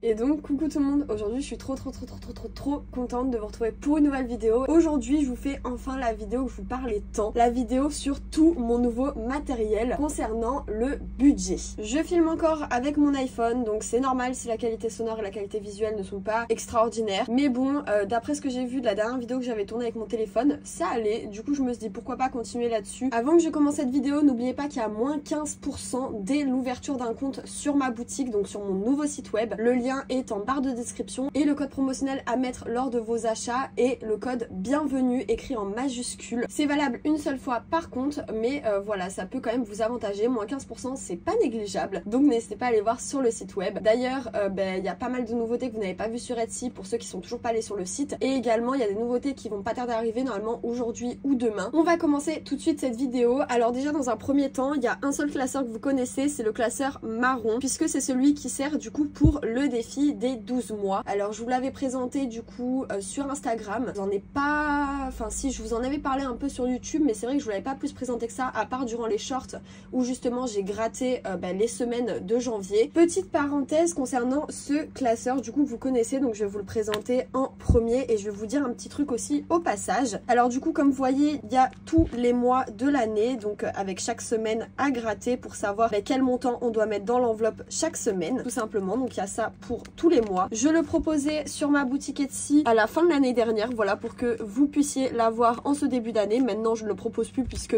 Et donc coucou tout le monde, aujourd'hui je suis trop contente de vous retrouver pour une nouvelle vidéo. Aujourd'hui je vous fais enfin la vidéo où je vous parlais tant, la vidéo sur tout mon nouveau matériel concernant le budget. Je filme encore avec mon iPhone, donc c'est normal si la qualité sonore et la qualité visuelle ne sont pas extraordinaires. Mais bon, d'après ce que j'ai vu de la dernière vidéo que j'avais tournée avec mon téléphone, ça allait. Du coup je me suis dit pourquoi pas continuer là-dessus. Avant que je commence cette vidéo, n'oubliez pas qu'il y a moins 15% dès l'ouverture d'un compte sur ma boutique, donc sur mon nouveau site web. Le lien est en barre de description et le code promotionnel à mettre lors de vos achats est le code bienvenue écrit en majuscule. C'est valable une seule fois par contre, mais voilà, ça peut quand même vous avantager. Moins 15%, c'est pas négligeable, donc n'hésitez pas à aller voir sur le site web. D'ailleurs, il y a pas mal de nouveautés que vous n'avez pas vues sur Etsy pour ceux qui sont toujours pas allés sur le site, et également il y a des nouveautés qui vont pas tarder à arriver normalement aujourd'hui ou demain. On va commencer tout de suite cette vidéo. Alors déjà dans un premier temps, il y a un seul classeur que vous connaissez, c'est le classeur marron, puisque c'est celui qui sert du coup pour le défi des 12 mois. Alors je vous l'avais présenté du coup sur Instagram. J'en ai pas... Enfin si, je vous en avais parlé un peu sur YouTube, mais c'est vrai que je vous l'avais pas plus présenté que ça, à part durant les shorts où justement j'ai gratté les semaines de janvier. Petite parenthèse concernant ce classeur, du coup vous connaissez, donc je vais vous le présenter en premier et je vais vous dire un petit truc aussi au passage. Alors du coup comme vous voyez, il y a tous les mois de l'année, donc avec chaque semaine à gratter pour savoir quel montant on doit mettre dans l'enveloppe chaque semaine, tout simplement. Donc il y a ça pour tous les mois. Je le proposais sur ma boutique Etsy à la fin de l'année dernière, voilà, pour que vous puissiez l'avoir en ce début d'année. Maintenant je ne le propose plus puisque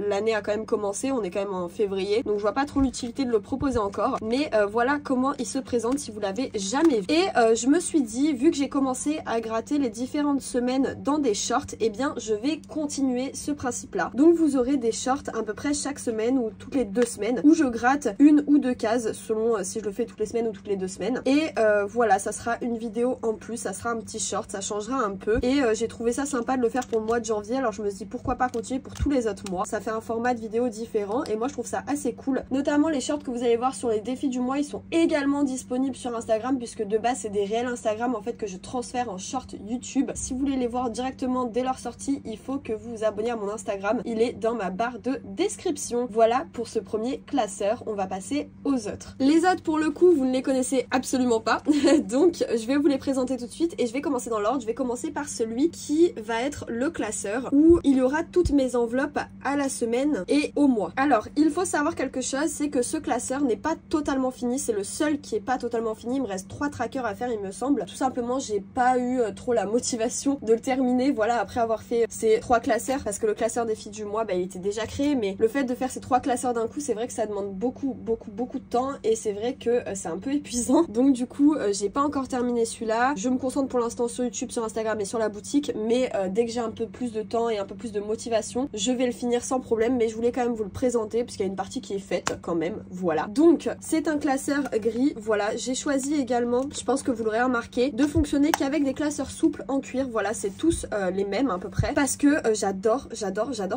l'année a quand même commencé, on est quand même en février, donc je vois pas trop l'utilité de le proposer encore, mais voilà comment il se présente si vous l'avez jamais vu. Et je me suis dit, vu que j'ai commencé à gratter les différentes semaines dans des shorts, et bien je vais continuer ce principe là. Donc vous aurez des shorts à peu près chaque semaine ou toutes les 2 semaines où je gratte une ou deux cases selon si je le fais toutes les semaines ou toutes les 2 semaines. Et voilà, ça sera une vidéo en plus, ça sera un petit short, ça changera un peu. Et j'ai trouvé ça sympa de le faire pour le mois de janvier, alors je me suis dit pourquoi pas continuer pour tous les autres mois. Ça fait un format de vidéo différent et moi je trouve ça assez cool. Notamment les shorts que vous allez voir sur les défis du mois, ils sont également disponibles sur Instagram, puisque de base c'est des réels Instagram en fait que je transfère en short YouTube. Si vous voulez les voir directement dès leur sortie, il faut que vous vous abonnez à mon Instagram, il est dans ma barre de description. Voilà pour ce premier classeur, on va passer aux autres. Les autres pour le coup vous ne les connaissez absolument pas donc je vais vous les présenter tout de suite et je vais commencer dans l'ordre. Je vais commencer par celui qui va être le classeur où il y aura toutes mes enveloppes à la semaine et au mois. Alors il faut savoir quelque chose, c'est que ce classeur n'est pas totalement fini, c'est le seul qui est pas totalement fini. Il me reste 3 trackers à faire il me semble. Tout simplement j'ai pas eu trop la motivation de le terminer, voilà, après avoir fait ces 3 classeurs, parce que le classeur défi du mois il était déjà créé, mais le fait de faire ces 3 classeurs d'un coup, c'est vrai que ça demande beaucoup de temps et c'est vrai que c'est un peu épuisant. Donc du coup j'ai pas encore terminé celui-là. Je me concentre pour l'instant sur YouTube, sur Instagram et sur la boutique, mais dès que j'ai un peu plus de temps et un peu plus de motivation, je vais le finir sans problème. Mais je voulais quand même vous le présenter parce qu'il y a une partie qui est faite quand même, voilà. Donc c'est un classeur gris, voilà. J'ai choisi également, je pense que vous l'aurez remarqué, de fonctionner qu'avec des classeurs souples en cuir, voilà, c'est tous les mêmes à peu près, parce que j'adore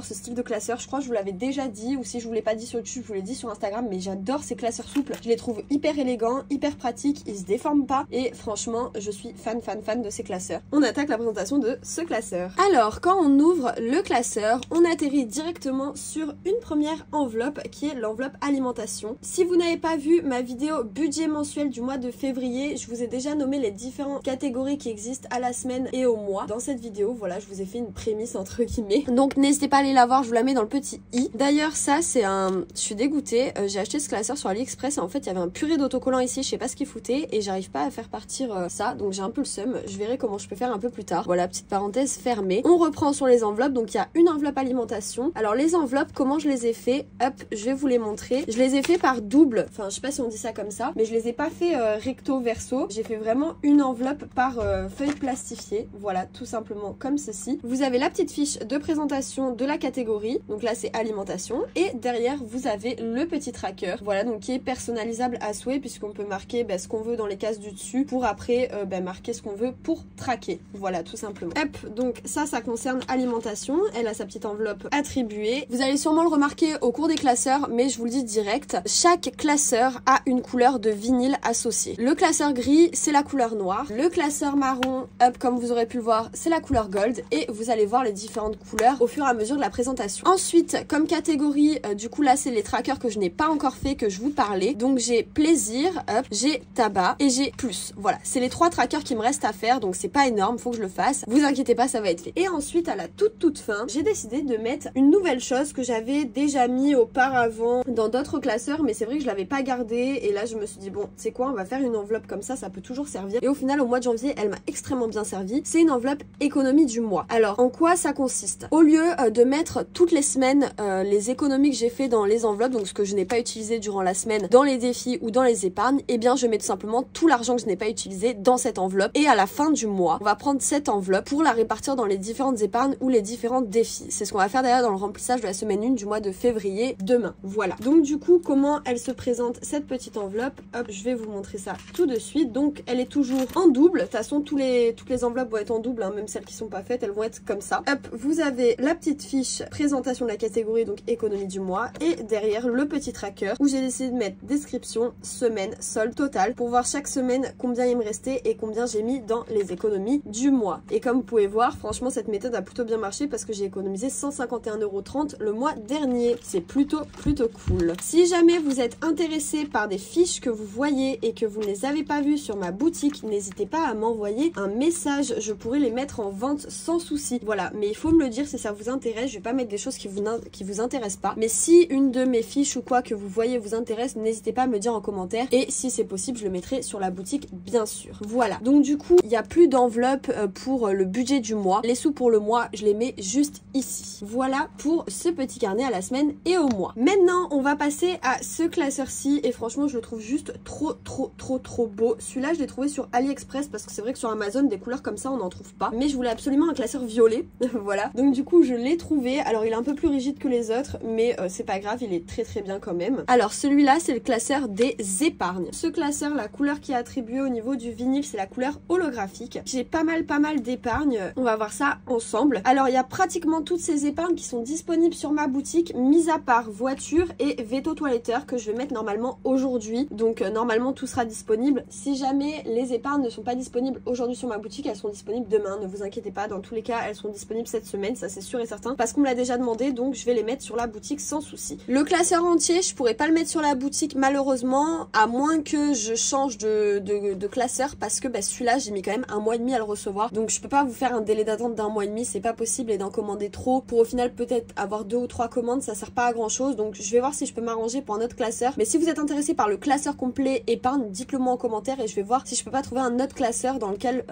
ce style de classeur. Je crois que je vous l'avais déjà dit, ou si je vous l'ai pas dit sur YouTube, je vous l'ai dit sur Instagram, mais j'adore ces classeurs souples. Je les trouve hyper élégants, hyper pratiques, ils se déforment pas et franchement je suis fan de ces classeurs. On attaque la présentation de ce classeur. Alors quand on ouvre le classeur, on atterrit directement sur une première enveloppe qui est l'enveloppe alimentation. Si vous n'avez pas vu ma vidéo budget mensuel du mois de février, je vous ai déjà nommé les différentes catégories qui existent à la semaine et au mois. Dans cette vidéo, voilà, je vous ai fait une prémisse entre guillemets, donc n'hésitez pas à aller la voir, je vous la mets dans le petit i. D'ailleurs ça c'est un... Je suis dégoûtée, j'ai acheté ce classeur sur AliExpress et en fait il y avait un purée d'autocollants ici, je sais pas ce qu'il foutait et j'arrive pas à faire partir ça, donc j'ai un peu le seum. Je verrai comment je peux faire un peu plus tard. Voilà, petite parenthèse fermée. On reprend sur les enveloppes, donc il y a une enveloppe alimentation. Alors les enveloppes, comment je les ai fait? Hop, je vais vous les montrer. Je les ai fait par double, enfin je sais pas si on dit ça comme ça, mais je les ai pas fait recto verso. J'ai fait vraiment une enveloppe par feuille plastifiée, voilà, tout simplement comme ceci. Vous avez la petite fiche de présentation de la catégorie, donc là c'est alimentation, et derrière vous avez le petit tracker, voilà, donc qui est personnalisable à souhait puisqu'on peut marquer ce qu'on veut dans les cases du dessus pour après marquer ce qu'on veut pour traquer, voilà, tout simplement. Hop, donc ça concerne alimentation, elle a sa petite enveloppe attribuée. Vous allez sûrement le remarquer au cours des classeurs, mais je vous le dis direct, chaque classeur a une couleur de vinyle associée. Le classeur gris, c'est la couleur noire, le classeur marron, hop, comme vous aurez pu le voir, c'est la couleur gold, et vous allez voir les différentes couleurs au fur et à mesure de la présentation. Ensuite, comme catégorie, du coup là c'est les trackers que je n'ai pas encore fait, que je vous parlais, donc j'ai plaisir, hop, j'ai ta là-bas et j'ai plus. Voilà, c'est les 3 trackers qui me restent à faire, donc c'est pas énorme, faut que je le fasse. Vous inquiétez pas, ça va être fait. Et ensuite, à la toute fin, j'ai décidé de mettre une nouvelle chose que j'avais déjà mis auparavant dans d'autres classeurs, mais c'est vrai que je l'avais pas gardé. Et là, je me suis dit, bon, c'est quoi, on va faire une enveloppe comme ça peut toujours servir. Et au final, au mois de janvier, elle m'a extrêmement bien servi. C'est une enveloppe économie du mois. Alors, en quoi ça consiste? Au lieu de mettre toutes les semaines les économies que j'ai fait dans les enveloppes, donc ce que je n'ai pas utilisé durant la semaine dans les défis ou dans les épargnes, eh bien, je mets tout simplement tout l'argent que je n'ai pas utilisé dans cette enveloppe. Et à la fin du mois, on va prendre cette enveloppe pour la répartir dans les différentes épargnes ou les différents défis. C'est ce qu'on va faire d'ailleurs dans le remplissage de la semaine 1 du mois de février demain. Voilà. Donc du coup, comment elle se présente cette petite enveloppe? Hop, je vais vous montrer ça tout de suite. Donc elle est toujours en double. De toute façon, toutes les enveloppes vont être en double, hein, même celles qui sont pas faites, elles vont être comme ça. Hop, vous avez la petite fiche présentation de la catégorie, donc économie du mois, et derrière le petit tracker où j'ai décidé de mettre description, semaine, solde total pour voir chaque semaine combien il me restait et combien j'ai mis dans les économies du mois. Et comme vous pouvez voir, franchement cette méthode a plutôt bien marché parce que j'ai économisé 151,30 € le mois dernier. C'est plutôt cool. Si jamais vous êtes intéressé par des fiches que vous voyez et que vous ne les avez pas vues sur ma boutique, n'hésitez pas à m'envoyer un message, je pourrais les mettre en vente sans souci. Voilà, mais il faut me le dire si ça vous intéresse, je vais pas mettre des choses qui vous intéressent pas. Mais si une de mes fiches ou quoi que vous voyez vous intéresse, n'hésitez pas à me le dire en commentaire et si c'est possible, je le mettrai sur la boutique bien sûr. Voilà, donc du coup, il n'y a plus d'enveloppe pour le budget du mois. Les sous pour le mois, je les mets juste ici. Voilà pour ce petit carnet à la semaine et au mois. Maintenant, on va passer à ce classeur-ci et franchement, je le trouve juste trop beau. Celui-là, je l'ai trouvé sur AliExpress parce que c'est vrai que sur Amazon, des couleurs comme ça, on n'en trouve pas. Mais je voulais absolument un classeur violet. Voilà. Donc du coup, je l'ai trouvé. Alors, il est un peu plus rigide que les autres, mais c'est pas grave, il est très bien quand même. Alors, celui-là, c'est le classeur des épargnes. Ce classeur, la couleur qui est attribuée au niveau du vinyle, c'est la couleur holographique. J'ai pas mal d'épargnes. On va voir ça ensemble. Alors, il y a pratiquement toutes ces épargnes qui sont disponibles sur ma boutique, mis à part voiture et veto toiletteur que je vais mettre normalement aujourd'hui. Donc, normalement, tout sera disponible. Si jamais les épargnes ne sont pas disponibles aujourd'hui sur ma boutique, elles sont disponibles demain. Ne vous inquiétez pas. Dans tous les cas, elles sont disponibles cette semaine. Ça, c'est sûr et certain. Parce qu'on me l'a déjà demandé. Donc, je vais les mettre sur la boutique sans souci. Le classeur entier, je pourrais pas le mettre sur la boutique malheureusement, à moins que je change de classeur parce que celui-là, j'ai mis quand même 1 mois et demi à le recevoir. Donc, je peux pas vous faire un délai d'attente d'1 mois et demi. C'est pas possible et d'en commander trop pour au final peut-être avoir 2 ou 3 commandes. Ça sert pas à grand chose. Donc, je vais voir si je peux m'arranger pour un autre classeur. Mais si vous êtes intéressé par le classeur complet épargne, dites-le moi en commentaire et je vais voir si je peux pas trouver un autre classeur dans lequel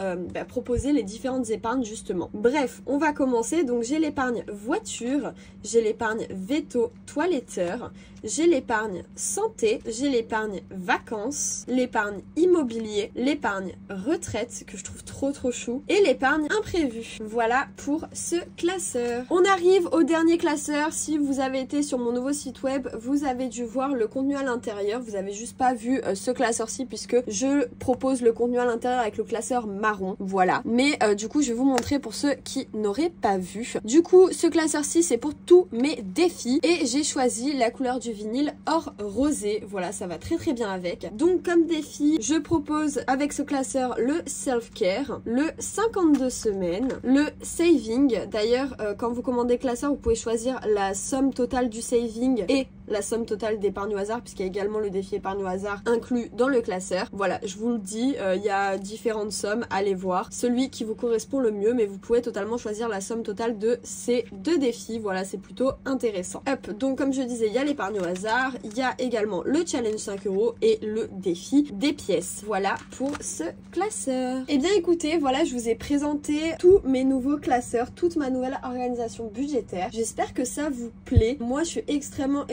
proposer les différentes épargnes justement. Bref, on va commencer. Donc, j'ai l'épargne voiture, j'ai l'épargne veto toiletteur, j'ai l'épargne santé, j'ai l'épargne vacances, l'épargne immobilier, l'épargne retraite que je trouve trop chou et l'épargne imprévue. Voilà pour ce classeur. On arrive au dernier classeur. Si vous avez été sur mon nouveau site web, vous avez dû voir le contenu à l'intérieur. Vous avez juste pas vu ce classeur-ci puisque je propose le contenu à l'intérieur avec le classeur marron. Voilà. Mais du coup, je vais vous montrer pour ceux qui n'auraient pas vu. Du coup, ce classeur-ci, c'est pour tous mes défis et j'ai choisi la couleur du vinyle or rosé. Voilà, ça va très bien avec. Donc, comme défi, je propose avec ce classeur le self-care, le 52 semaines, le saving. D'ailleurs, quand vous commandez classeur, vous pouvez choisir la somme totale du saving et la somme totale d'épargne au hasard puisqu'il y a également le défi épargne au hasard inclus dans le classeur. Voilà, je vous le dis, il y a différentes sommes, allez voir celui qui vous correspond le mieux, mais vous pouvez totalement choisir la somme totale de ces 2 défis. Voilà, c'est plutôt intéressant. Hop, donc comme je disais, il y a l'épargne au hasard, il y a également le challenge 5 € et le défi des pièces. Voilà pour ce classeur. Et bien écoutez, voilà, je vous ai présenté tous mes nouveaux classeurs, toute ma nouvelle organisation budgétaire. J'espère que ça vous plaît. Moi, je suis extrêmement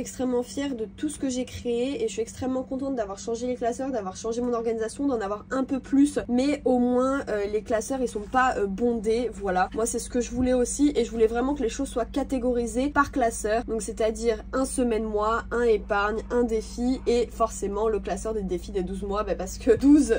fière de tout ce que j'ai créé et je suis extrêmement contente d'avoir changé les classeurs, d'avoir changé mon organisation, d'en avoir un peu plus, mais au moins les classeurs ils sont pas bondés. Voilà, moi c'est ce que je voulais aussi et je voulais vraiment que les choses soient catégorisées par classeur, donc c'est-à-dire un semaine mois, un épargne, un défi et forcément le classeur des défis des 12 mois parce que 12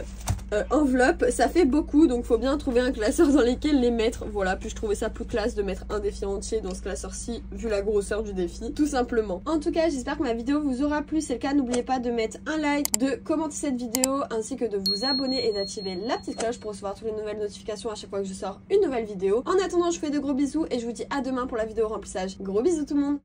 enveloppes ça fait beaucoup, donc faut bien trouver un classeur dans lequel les mettre. Voilà, puis je trouvais ça plus classe de mettre un défi entier dans ce classeur-ci vu la grosseur du défi, tout simplement. En tout cas, j'espère que ma vidéo vous aura plu. Si c'est le cas, n'oubliez pas de mettre un like, de commenter cette vidéo ainsi que de vous abonner et d'activer la petite cloche pour recevoir toutes les nouvelles notifications à chaque fois que je sors une nouvelle vidéo. En attendant, je vous fais de gros bisous et je vous dis à demain pour la vidéo remplissage. Gros bisous tout le monde.